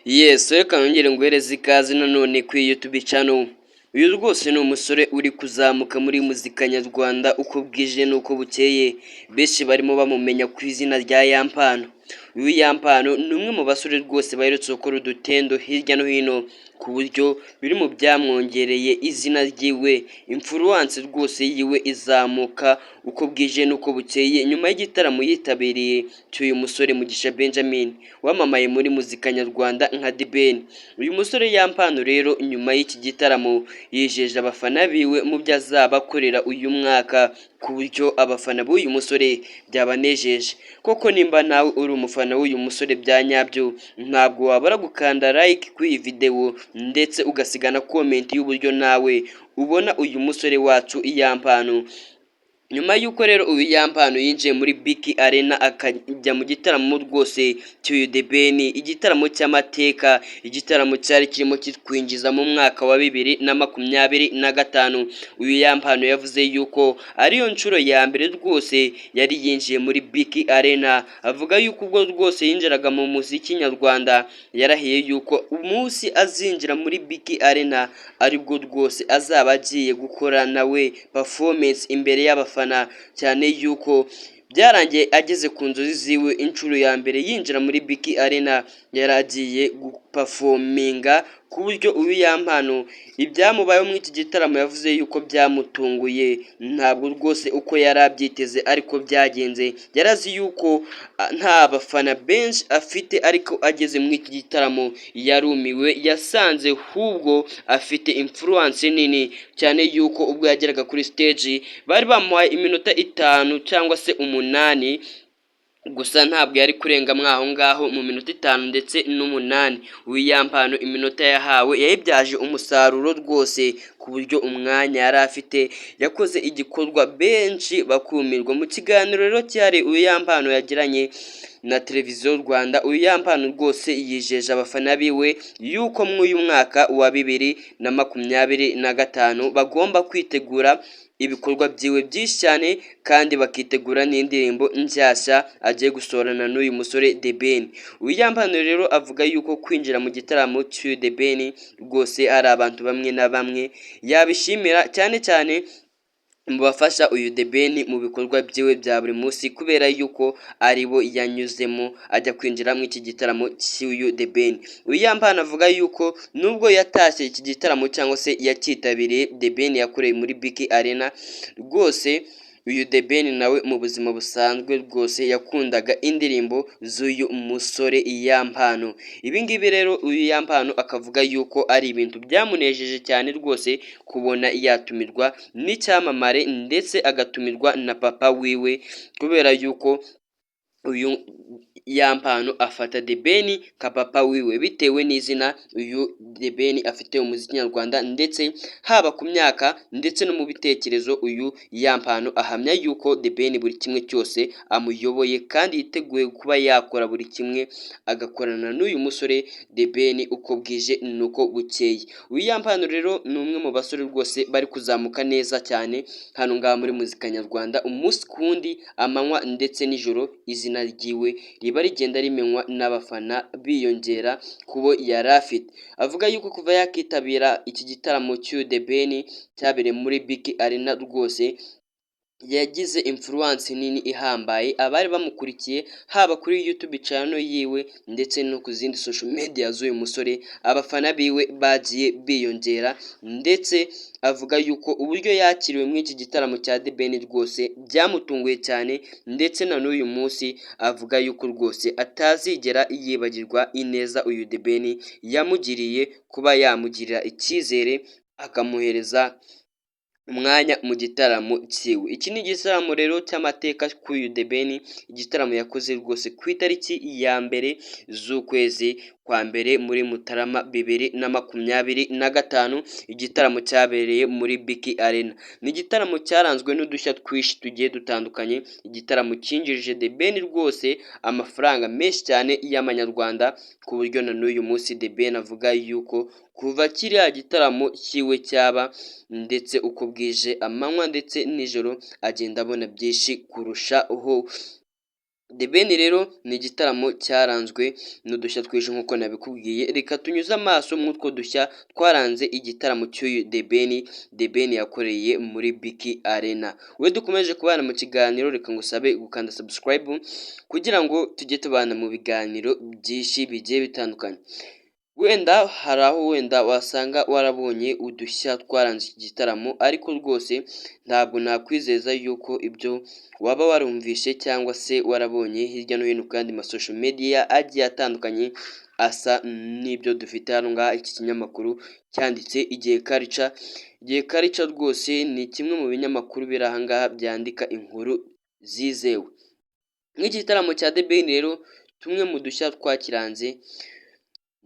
Yes, reka nongere nguhereze ikaze nanone kuri YouTube channel. Uyu rwose ni umusore uri kuzamuka muri muzika nyarwanda uko bwije n'uko bukeye. Benshi barimo bamumenya ku izina rya Yampano. Uyu Yampano ni umwe mu basore rwose baherutse gukora udutendo hirya no hino ku buryo biri mu byamwongereye izina ryiwe, influence rwose yiwe izamuka uko bwije n'uko bukeye nyuma y'igitaramo yitabiriye cy'uyu musore Mugisha Benjamin wamamaye muri muzika nyarwanda nka The Ben. Uyu musore Yampano rero nyuma y'iki gitaramo yijeje abafana biwe mu byo azaba akorera uyu mwaka ku buryo abafana b'uyu musore byabanejeje. Koko nimba nawe uri umufana w'uyu musore bya nyabyo, ntabwo wabura gukanda like kuri iyi video ndetse ugasigana comment y'uburyo nawe ubona uyu musore wacu Yampano. Nyuma y'uko rero uyu Yampano yinjiye muri BK Arena akajya mu gitaramo rwose cy'uyu The Ben, igitaramo cy'amateka, igitaramo cyari kirimo kitwinjiza mu mwaka wa 2025. Uyu Yampano yavuze yuko ariyo nshuro ya mbere rwose yari yinjiye muri BK Arena, avuga yuko ubwo rwose yinjiraga mu muziki nyarwanda yarahiye yuko umunsi azinjira muri BK Arena aribwo rwose azaba agiye gukora nawe performance imbere y'abafana, cyane yuko byarangiye ageze ku nzozi ziwe. Inshuro ya mbere yinjira muri BK Arena yaragiye guperforminga ku buryo uyu Yampano ibyamubayeho muri iki gitaramo yavuze yuko byamutunguye, ntabwo rwose uko yari abyiteze ariko byagenze. Yarazi yuko nta bafana benshi afite ariko ageze muri iki gitaramo yarumiwe, yasanze hubwo afite influence nini, cyane yuko ubwo yageraga kuri stage bari bamuhaye iminota 5 cyangwa se 8, gusa ntabwo yari kurenga mwaho ngaho mu minota 5 ndetse n'8. Uyu Yampano iminota yahawe yayibyaje umusaruro rwose ku buryo umwanya yari afite yakoze igikorwa benshi bakumirwa. Mu kiganiro rero cyari uyu Yampano yagiranye na televiziyo Rwanda, uyu Yampano rwose yijeje abafana biwe yuko mu uyu mwaka wa 2025 bagomba kwitegura ibikorwa byiwe byinshi cyane kandi bakitegura n'indirimbo nshyashya agiye gusorana n'uyu musore The Ben. Uyu Yampano rero avuga yuko kwinjira mu gitaramo cy'uyu The Ben rwose ari abantu bamwe na bamwe yabishimira, cyane cyane mu bafasha uyu The Ben mu bikorwa byiwe bya buri munsi, kubera yuko aribo yanyuzemo ajya kwinjira mu iki gitaramo cy'uyu The Ben. Uyu Yampano avuga yuko nubwo yatashye iki gitaramo cyangwa se yakitabiriye The Ben yakoreye muri BK Arena, rwose uyu The Ben nawe mu buzima busanzwe rwose yakundaga indirimbo z'uyu musore Yampano. Ibi ngibi rero uyu Yampano akavuga yuko ari ibintu byamunejeje cyane rwose kubona yatumirwa n'icyamamare ndetse agatumirwa na papa wiwe, kubera yuko uyu Yampano afata The Ben ka papa wiwe bitewe n'izina uyu The Ben afite umuziki nyarwanda, ndetse haba ku myaka ndetse no mu bitekerezo uyu Yampano ahamya yuko The Ben buri kimwe cyose amuyoboye kandi yiteguye kuba yakora buri kimwe agakorana n'uyu musore The Ben uko bwije nuko bukeye. Uyu Yampano rero ni umwe mu basore rwose bari kuzamuka neza cyane hano ngaha muri muzika nyarwanda, umunsi kundi, amanywa ndetse nijoro, izina ryiwe riba rigenda rimenywa n'abafana biyongera kubo yari afite. Avuga yuko kuva yakitabira iki gitaramo cy'uyu The Ben cyabereye muri BK Arena rwose yagize influence nini ihambaye, abari bamukurikiye haba kuri YouTube channel yiwe ndetse no ku zindi social media z'uyu musore, abafana biwe bagiye biyongera, ndetse avuga yuko uburyo yakiriwe muri iki gitaramo cya The Ben rwose byamutunguye cyane, ndetse na n'uyu munsi avuga yuko rwose atazigera yibagirwa ineza uyu The Ben yamugiriye, kuba yamugirira icyizere akamuhereza umwanya mu gitaramo cyiwe. Iki ni igitaramo rero cy'amateka k'uyu The Ben, igitaramo yakoze rwose ku itariki ya 1 z'ukwezi kwa mbere muri Mutarama 2025. Igitaramo cyabereye muri BK Arena. Ni igitaramo cyaranzwe n'udushya twishi tugiye dutandukanye, igitaramo cyinjirije The Ben rwose amafaranga menshi cyane y'amanyarwanda, ku buryo na n'uyu munsi The Ben avuga yuko kuva kiriya gitaramo cyiwe cyaba ndetse uko bwije, amanywa ndetse nijoro, agenda abona byinshi kurushaho The Ben rero ni igitaramo cyaranzwe n'udushya twinshi nk'uko nabikubwiye, reka tunyuze amaso mw'utwo dushya twaranze igitaramo cy'uyu The Ben yakoreye muri BK Arena. We dukomeje kubana mu kiganiro, reka ngusabe gukanda subscribe kugira ngo tujye tubana mu biganiro byinshi bigiye bitandukanye. Wenda hari aho wenda wasanga warabonye udushya twaranze iki gitaramo, ariko rwose ntabwo nakwizeza yuko ibyo waba warumvishe cyangwa se warabonye hirya no hino kandi social media agiye atandukanye asa n'ibyo dufite hano ngaha. Iki kinyamakuru cyanditse Igihe Culture. Igihe Culture rwose ni kimwe mu binyamakuru biri aha ngaha byandika inkuru zizewe. Nk'iki gitaramo cya The Ben rero, tumwe mu dushya twakiranze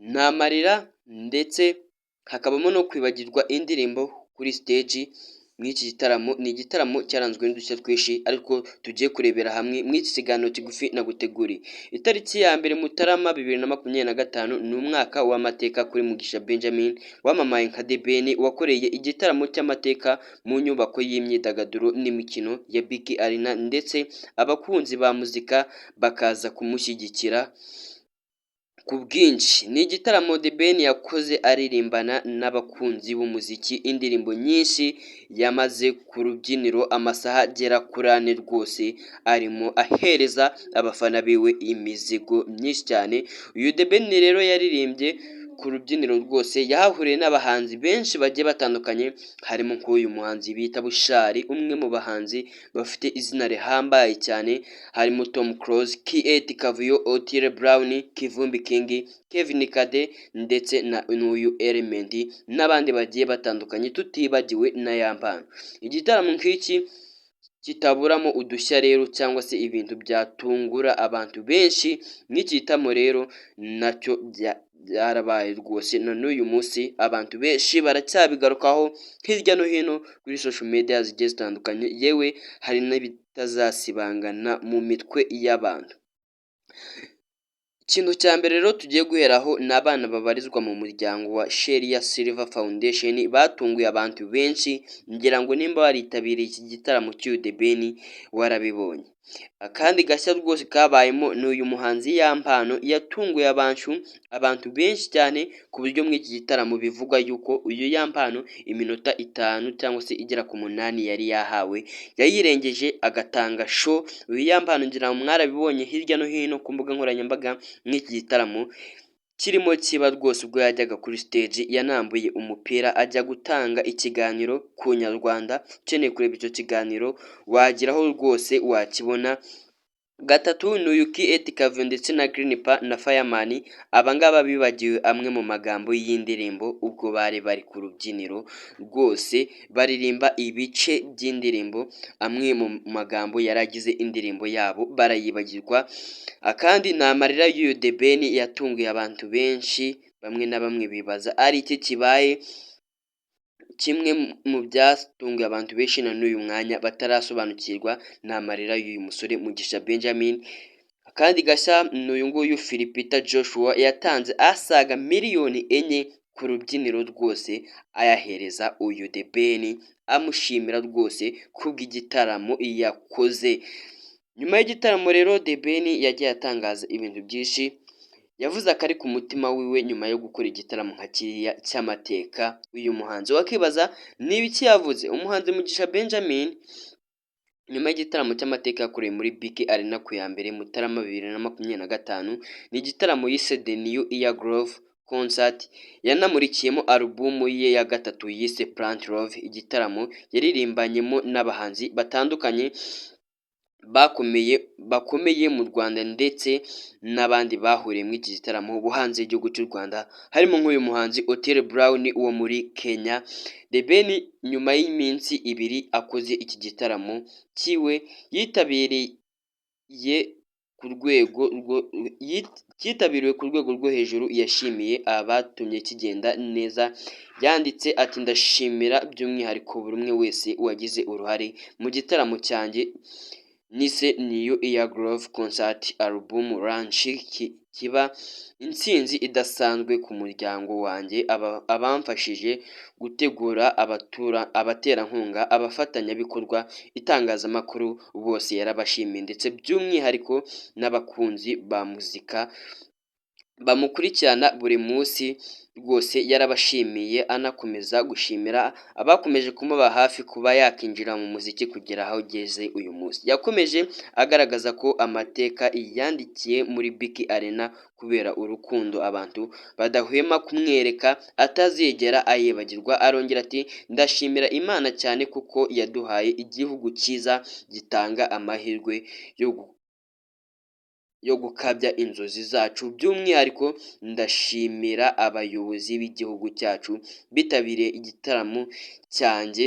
ni amarira ndetse hakabamo no kwibagirwa indirimbo kuri stage. Mw'iki gitaramo ni igitaramo cyaranzwe n'udushya twinshi, ariko tugiye kurebera hamwe mw'iki kiganiro kigufi naguteguriye. Itariki ya mbere Mutarama 2025 ni umwaka w'amateka kuri Mugisha Benjamin wamamaye nka The Ben, wakoreye igitaramo cy'amateka mu nyubako y'imyidagaduro n'imikino ya BK Arena, ndetse abakunzi ba muzika bakaza kumushyigikira ku bwinshi. Ni igitaramo The Ben yakoze aririmbana n'abakunzi b'umuziki indirimbo nyinshi, yamaze ku rubyiniro amasaha agera kuri 4 rwose, arimo ahereza abafana biwe imizigo myinshi cyane. Uyu The Ben rero yaririmbye ku rubyiniro rwose, yahahuriye n'abahanzi benshi bagiye batandukanye, harimo nk'uyu muhanzi bita Bushari, umwe mu bahanzi bafite izina rihambaye cyane, harimo Tom Close, Kiet Kavuyo, Otile Brown, Kivumbi King, Kevin Kade ndetse na n'uyu Element n'abandi bagiye batandukanye, tutibagiwe na Yampano. Igitaramo nk'iki kitaburamo udushya rero cyangwa se ibintu byatungura abantu benshi. N'iki gitaramo rero nacyo byarabaye rwose, na n'uyu munsi abantu benshi baracyabigarukaho hirya no hino kuri social media zigiye zitandukanye, yewe hari n'ibitazasibangana mu mitwe y'abantu. Ikintu cya mbere rero tugiye guheraho ni abana babarizwa mu muryango wa Sheria Silver Foundation batunguye abantu benshi, ngira ngo nimba waritabiriye iki gitaramo cy'uyu The Ben warabibonye. Akandi gashya rwose kabayemo ni uyu muhanzi Yampano yatunguye abantu benshi cyane, ku buryo muri iki gitaramo bivugwa yuko uyu Yampano iminota 5 cyangwa se igera ku 8 yari yahawe yayirengeje agatanga show. Uyu Yampano ngira ngo mwarabibonye hirya no hino ku mbuga nkoranyambaga. N'iki gitaramo kirimo kiba rwose, ubwo yajyaga kuri stage yanambuye umupira ajya gutanga ikiganiro ku Nyarwanda. Ukeneye kureba icyo kiganiro wagiraho rwose wakibona. Gatatu ni uyu Kiet Kavuyo ndetse na Greenpa na Fireman, abangaba bibagiwe amwe mu magambo y'indirimbo ubwo bari ku rubyiniro rwose baririmba ibice by'indirimbo, amwe mu magambo yaragize indirimbo yabo barayibagirwa. Akandi ni amarira y'uyu The Ben yatunguye abantu benshi, bamwe na bamwe bibaza ari iki kibaye. Kimwe mu byatunguye abantu benshi na n'uyu mwanya batarasobanukirwa ni amarira y'uyu musore Mugisha Benjamin. Akandi gashya ni uyu nguyu Philipita Joshua yatanze asaga miliyoni 4 ku rubyiniro rwose, ayahereza uyu The Ben amushimira rwose kubw'igitaramo yakoze. Nyuma y'igitaramo rero The Ben yagiye atangaza ibintu byinshi, yavuze akari ku mutima wiwe nyuma yo gukora igitaramo nka kiriya cy'amateka. Uyu muhanzi wakibaza ni ibiki yavuze. Umuhanzi Mugisha Benjamin nyuma y'igitaramo cy'amateka yakoreye muri BK Arena ku ya mbere Mutarama 2025, ni igitaramo yise The New Year Groove Concert, yanamurikiyemo alubumu ye ya gatatu yise Plant Love. Igitaramo yaririmbanyemo n'abahanzi batandukanye bakomeye mu Rwanda ndetse n'abandi bahuriye muri iki gitaramo bo hanze y'igihugu cy'u Rwanda, harimo nk'uyu muhanzi Otile Brown wo muri Kenya. The Ben nyuma y'iminsi 2 akoze iki gitaramo kiwe cyitabiriwe ku rwego rwo hejuru, yashimiye abatumye kigenda neza. Yanditse ati ndashimira by'umwihariko buri umwe wese wagize uruhare mu gitaramo cyanjye nise New Year Groove Concert Album Launch kiba intsinzi idasanzwe ku muryango wanjye, abamfashije gutegura, abaterankunga, abafatanyabikorwa, itangazamakuru bose yarabashimiye ndetse by'umwihariko n'abakunzi ba muzika bamukurikirana buri munsi rwose yarabashimiye, anakomeza gushimira abakomeje kumuba hafi kuba yakinjira mu muziki kugera aho ageze uyu munsi. Yakomeje agaragaza ko amateka yandikiye muri BK Arena kubera urukundo abantu badahwema kumwereka atazigera ayibagirwa. Arongera ati ndashimira Imana cyane kuko yaduhaye igihugu cyiza gitanga amahirwe yo gukabya inzozi zacu, by'umwihariko ndashimira abayobozi b'igihugu cyacu bitabiriye igitaramo cyanjye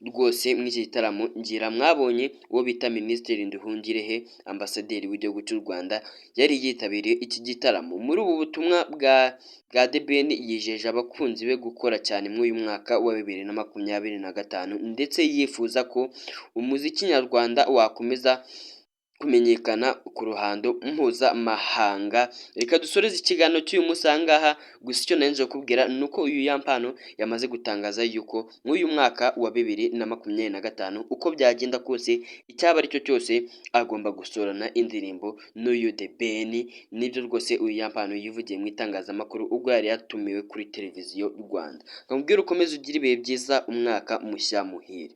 rwose. Muri iki gitaramo ngira mwabonye uwo bita Minisitiri Nduhungirehe, ambasaderi w'igihugu cy'u Rwanda, yari yitabiriye iki gitaramo. Muri ubu butumwa bwa The Ben yijeje abakunzi be gukora cyane muri uyu mwaka wa 2025 ndetse yifuza ko umuziki nyarwanda wakomeza kumenyekana ku ruhando mpuzamahanga. Reka dusoreze ikiganiro cy'uyu munsi aha ngaha, gusa icyo nari kubwira ni uko uyu Yampano yamaze gutangaza yuko nk'uyu mwaka wa 2025 uko byagenda kose, icyaba ari cyo cyose agomba gusorana indirimbo n'uyu The Ben. Nibyo rwose uyu Yampano yivugiye mu itangazamakuru ubwo yari yatumiwe kuri televiziyo y'u Rwanda. Nkamubwira ukomeze ugire ibihe byiza, umwaka mushya muhire.